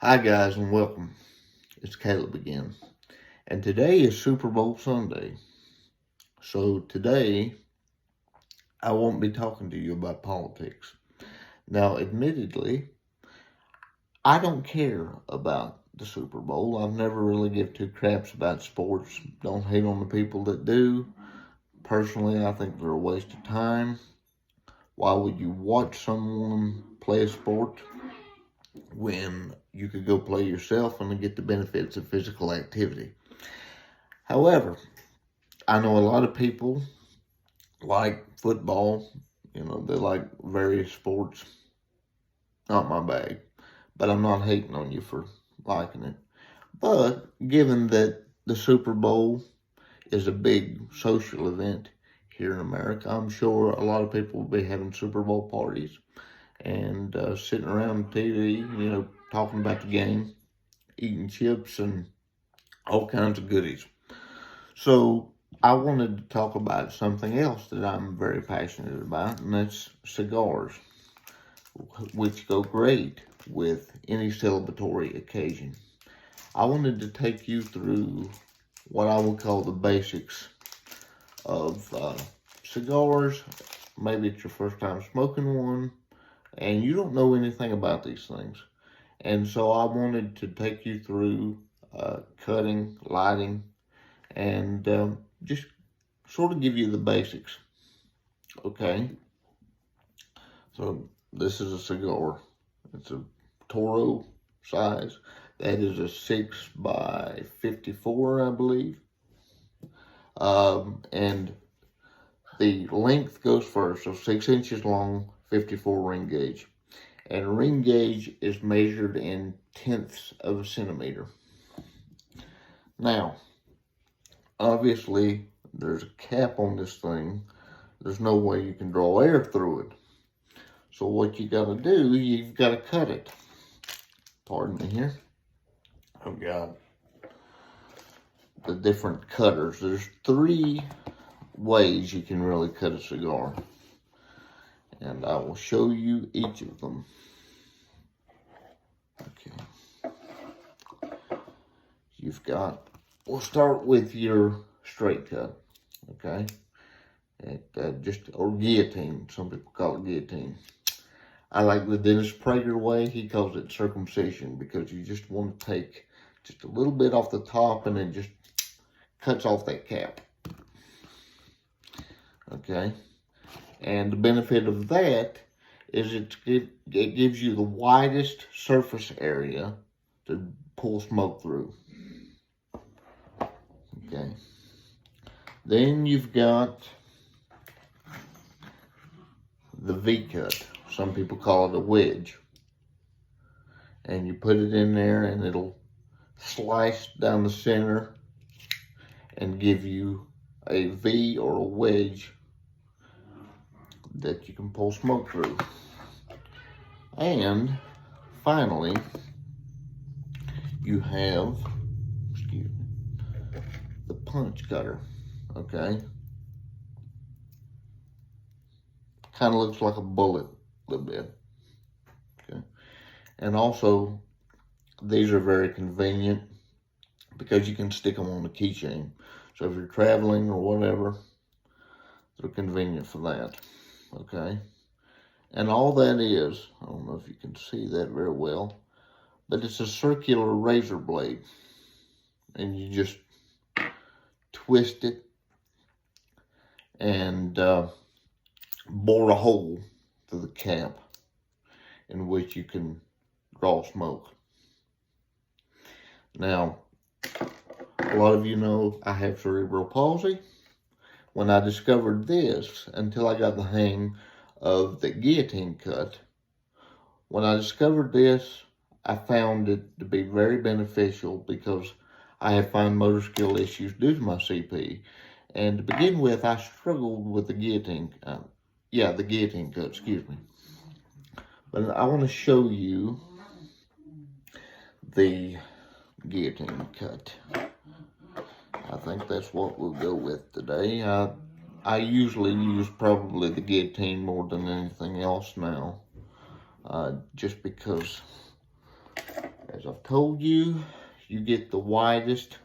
Hi guys and welcome. It's Caleb again. And today is Super Bowl Sunday. So today I won't be talking to you about politics. Now, admittedly, I don't care about the Super Bowl. I've never really give two craps about sports. Don't hate on the people that do. Personally, I think they're a waste of time. Why would you watch someone play a sport when you could go play yourself and get the benefits of physical activity? However, I know a lot of people like football, they like various sports. Not my bag, but I'm not hating on you for liking it. But given that the Super Bowl is a big social event here in America, I'm sure a lot of people will be having Super Bowl parties and sitting around TV, talking about the game, eating chips and all kinds of goodies. So I wanted to talk about something else that I'm very passionate about, and that's cigars, which go great with any celebratory occasion. I wanted to take you through what I would call the basics of cigars. Maybe it's your first time smoking one, and you don't know anything about these things. And so I wanted to take you through cutting, lighting, and just sort of give you the basics. Okay, so this is a cigar. It's a Toro size. That is a 6 by 54, I believe. And the length goes first, so 6 inches long, 54 ring gauge. And ring gauge is measured in tenths of a centimeter. Now, obviously, there's a cap on this thing. There's no way you can draw air through it. So what you got to do, you've got to cut it. Pardon me here. I've got the different cutters. There's 3 ways you can really cut a cigar. And I will show you each of them. Okay. We'll start with your straight cut. Okay. Or guillotine. Some people call it guillotine. I like the Dennis Prager way. He calls it circumcision because you just want to take just a little bit off the top and it just cuts off that cap. Okay. And the benefit of that is it gives you the widest surface area to pull smoke through. Okay. Then you've got the V-cut. Some people call it a wedge. And you put it in there and it'll slice down the center and give you a V or a wedge that you can pull smoke through. And finally, you have, the punch cutter, okay? Kind of looks like a bullet a little bit, okay? And also, these are very convenient because you can stick them on the keychain. So if you're traveling or whatever, they're convenient for that, okay? And all that is, I don't know if you can see that very well, but it's a circular razor blade. And you just twist it and bore a hole through the cap in which you can draw smoke. Now, a lot of you know I have cerebral palsy. When I discovered this, until I got the hang of the guillotine cut, when I discovered this, I found it to be very beneficial because I have fine motor skill issues due to my CP. And to begin with, I struggled with the guillotine, the guillotine cut, excuse me. But I want to show you the guillotine cut. I think that's what we'll go with today. I usually use probably the guillotine more than anything else now. Just because, as I've told you, you get the widest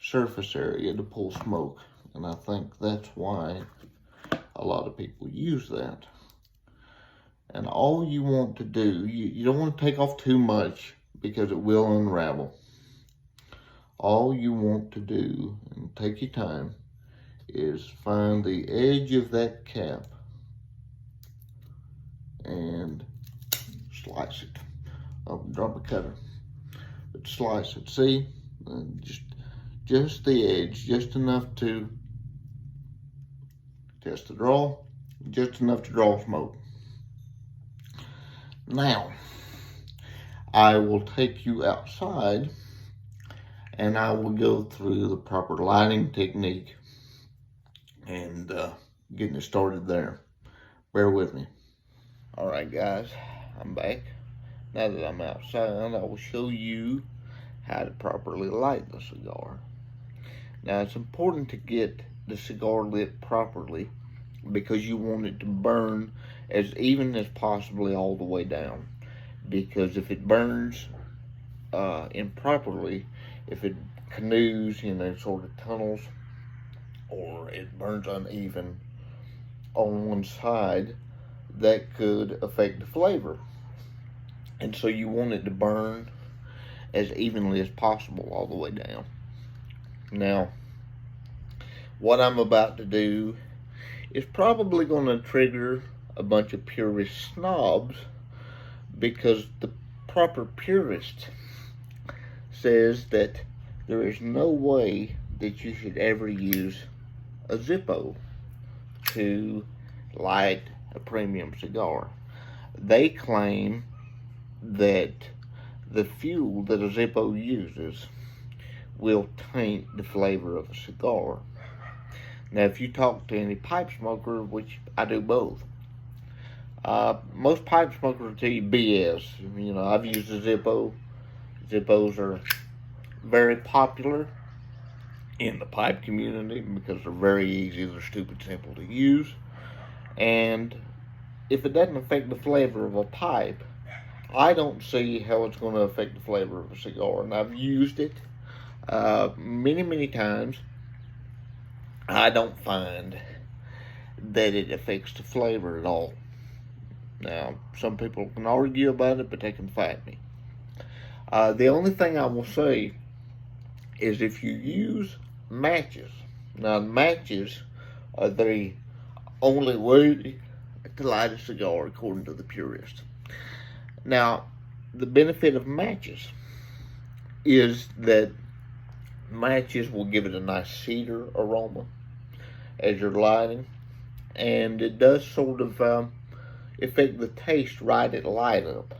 surface area to pull smoke. And I think that's why a lot of people use that. And all you want to do, you don't want to take off too much because it will unravel. All you want to do, and take your time, is find the edge of that cap and slice it. Oh, drop a cutter, but slice it. See, just the edge, just enough to test the draw, just enough to draw smoke. Now, I will take you outside and I will go through the proper lighting technique and getting it started there. Bear with me. All right, guys, I'm back. Now that I'm outside, I will show you how to properly light the cigar. Now, it's important to get the cigar lit properly because you want it to burn as even as possibly all the way down. Because if it burns improperly, if it canoes, sort of tunnels, or it burns uneven on one side, that could affect the flavor. And so you want it to burn as evenly as possible all the way down. Now, what I'm about to do is probably going to trigger a bunch of purist snobs, because the proper purist says that there is no way that you should ever use a Zippo to light a premium cigar. They claim that the fuel that a Zippo uses will taint the flavor of a cigar. Now, if you talk to any pipe smoker, which I do both, most pipe smokers will tell you BS. I've used a Zippo. Zippos are very popular in the pipe community because they're very easy, they're stupid simple to use. And if it doesn't affect the flavor of a pipe, I don't see how it's going to affect the flavor of a cigar. And I've used it many times. I don't find that it affects the flavor at all. Now, some people can argue about it, but they can fight me. The only thing I will say is if you use matches. Now, matches are the only way to light a cigar according to the purist. Now, the benefit of matches is that matches will give it a nice cedar aroma as you're lighting, and it does sort of affect the taste right at light up.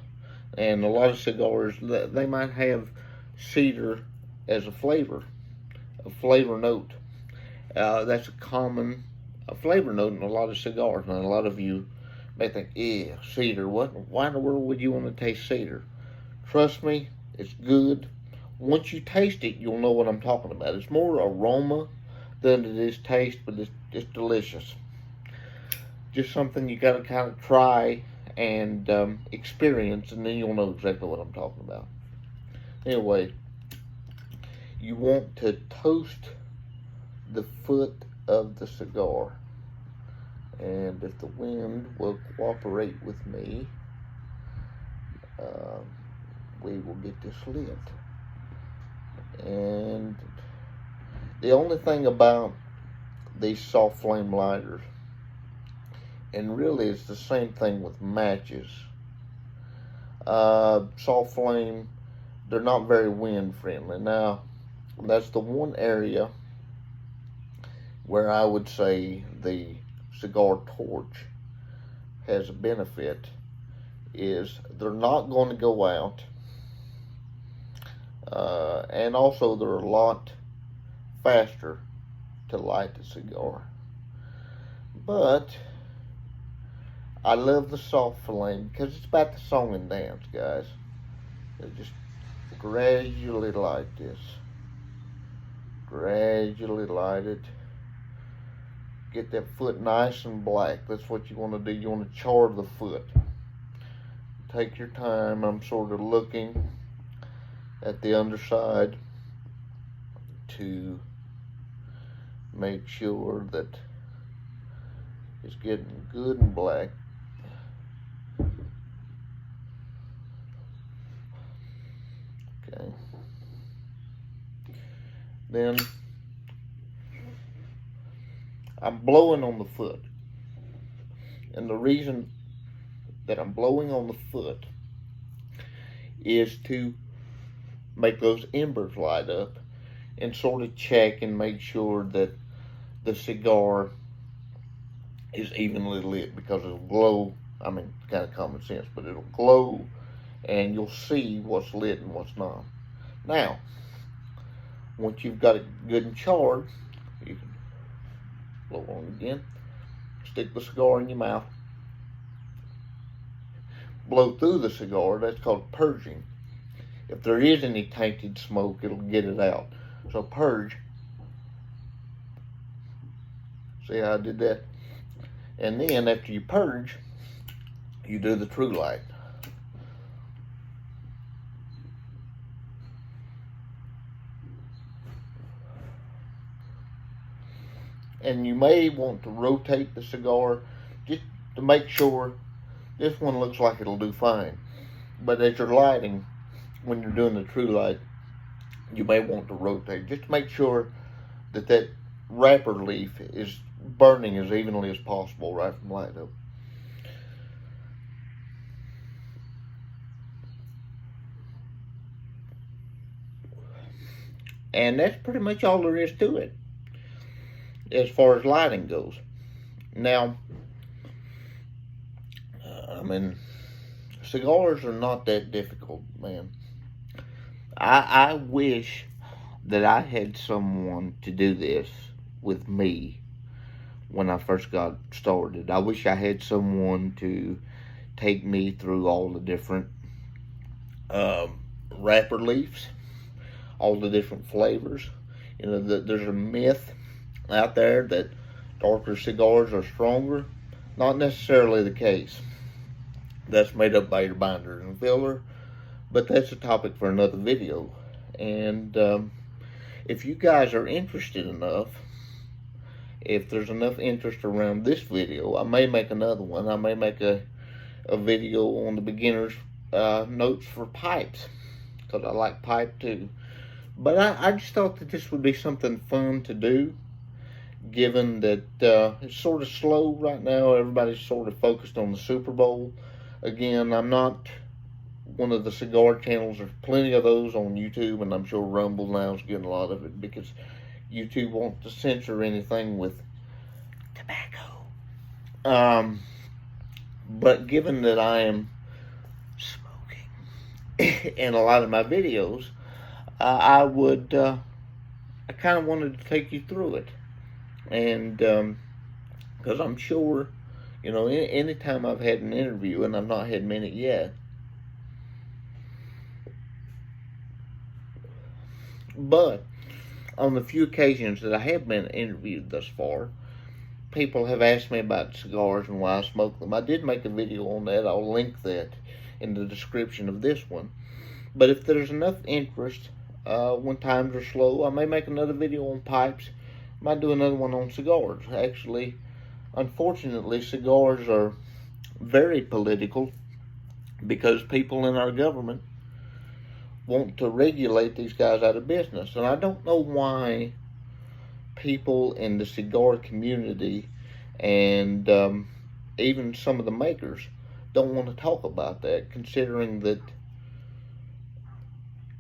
And a lot of cigars, they might have cedar as a flavor note. That's a common flavor note in a lot of cigars. Now, a lot of you may think, yeah, cedar, why in the world would you want to taste cedar? Trust me, it's good. Once you taste it, you'll know what I'm talking about. It's more aroma than it is taste, but it's delicious. Just something you got to kind of try and experience, and then you'll know exactly what I'm talking about. Anyway, you want to toast the foot of the cigar, and if the wind will cooperate with me, we will get this lit. And the only thing about these soft flame lighters, and really it's the same thing with matches, soft flame, they're not very wind friendly. Now, that's the one area where I would say the cigar torch has a benefit, is they're not going to go out, and also they're a lot faster to light the cigar. But I love the soft flame because it's about the song and dance, guys. So just gradually light this. Gradually light it. Get that foot nice and black. That's what you want to do. You want to char the foot. Take your time. I'm sort of looking at the underside to make sure that it's getting good and black. Okay. Then I'm blowing on the foot. And the reason that I'm blowing on the foot is to make those embers light up and sort of check and make sure that the cigar is evenly lit, because it'll glow. I mean, kind of common sense, but it'll glow and you'll see what's lit and what's not. Now, once you've got it good and charred, you can blow on again, stick the cigar in your mouth, blow through the cigar. That's called purging. If there is any tainted smoke, it'll get it out. So purge. See how I did that? And then after you purge, you do the true light. And you may want to rotate the cigar just to make sure. This one looks like it'll do fine. But as you're lighting, when you're doing the true light, you may want to rotate just to make sure that that wrapper leaf is burning as evenly as possible right from light up. And that's pretty much all there is to it as far as lighting goes. Now, I mean, cigars are not that difficult, man. I wish that I had someone to do this with me when I first got started. I wish I had someone to take me through all the different wrapper leaves, all the different flavors. You know, there's a myth out there that darker cigars are stronger. Not necessarily the case. That's made up by your binder and filler, but that's a topic for another video. And if you guys are interested enough, if there's enough interest around this video, I may make another one. I may make a video on the beginner's notes for pipes, because I like pipe too. But I just thought that this would be something fun to do, given that it's sort of slow right now. Everybody's sort of focused on the Super Bowl. Again, I'm not one of the cigar channels. There's plenty of those on YouTube, and I'm sure Rumble now is getting a lot of it because YouTube wants to censor anything with tobacco. But given that I am smoking in a lot of my videos, I kind of wanted to take you through it. And because I'm sure, you know, anytime I've had an interview, and I've not had many yet, but on the few occasions that I have been interviewed thus far, people have asked me about cigars and why I smoke them. I did make a video on that. I'll link that in the description of this one. But if there's enough interest, when times are slow, I may make another video on pipes. I might do another one on cigars. Actually, unfortunately, cigars are very political because people in our government want to regulate these guys out of business. And I don't know why people in the cigar community and even some of the makers don't want to talk about that, considering that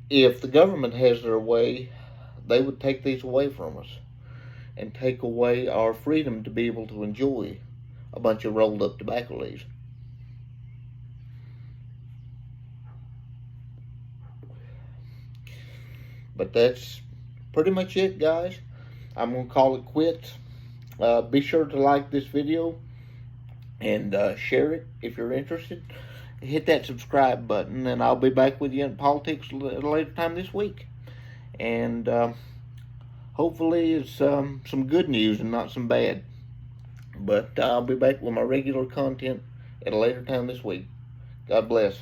if the government has their way, they would take these away from us and take away our freedom to be able to enjoy a bunch of rolled up tobacco leaves. But that's pretty much it, guys. I'm going to call it quits. Be sure to like this video and share it if you're interested. Hit that subscribe button, and I'll be back with you in politics at a later time this week. And hopefully it's some good news and not some bad. But I'll be back with my regular content at a later time this week. God bless.